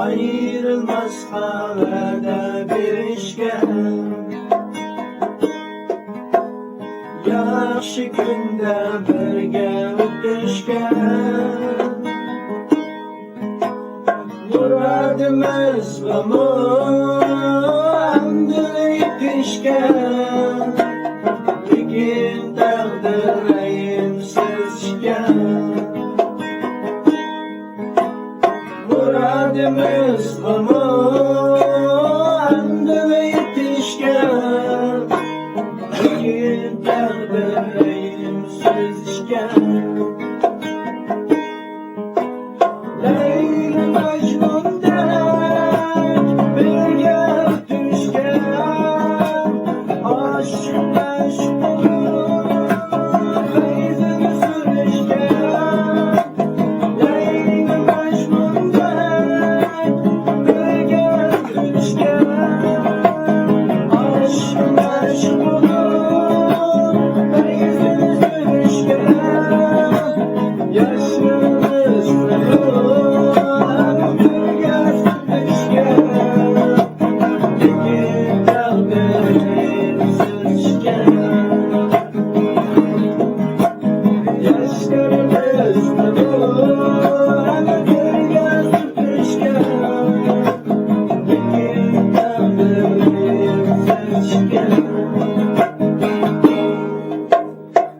ayrılmaz havada birleşken. Yaxshi kunda birga o'tishgan, murodimiz va hamdili yetishgan. Lekin taqdir rayimsiz ishgan, murodimiz va hamdili yetishgan. Lekin taqdir rayimsiz ishgan. Leyla Mecnun'dek birga o'tishgan, aşk olur feyzini sürüşken. Leyla Mecnun'dek birga o'tishgan, aşk olur feyzini sürüşken. Yaşlarımız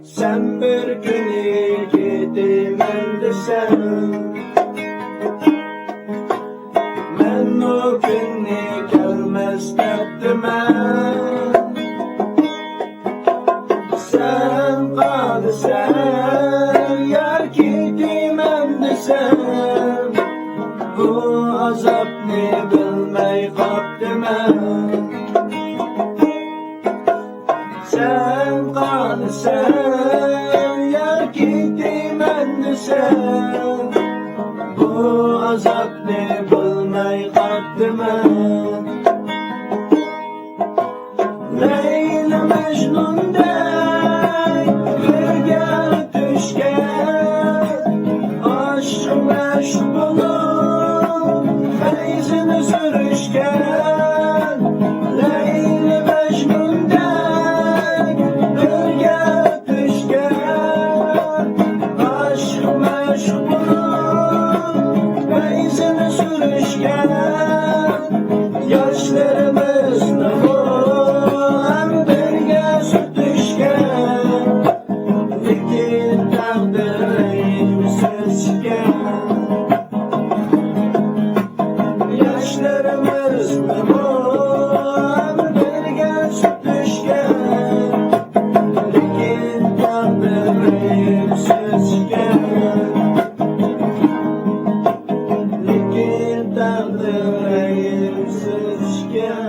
sen bir günü gidemen desem, men o günü gelmez derdimen. Sen kalırsan yar gidemen desem, bu azap ne bilmey kaptımen. Sen kalırsan yar gidemen desem, bu azap ne bilmey kaptımen. Leyla Mecnun'dek birga o'tishgan, aşk meşk bulup feyzini sürüşken. Leyla Mecnun'dek birga o'tishgan, aşk meşk bulup feyzini sürüşken. Yaşlarımız hem birga sürtüşken, lekin taqdir rayimsiz ishgan. Yaşlarımız hem birga sürtüşken, lekin taqdir rayimsiz ishgan. Lekin taqdir rayimsiz ishgan.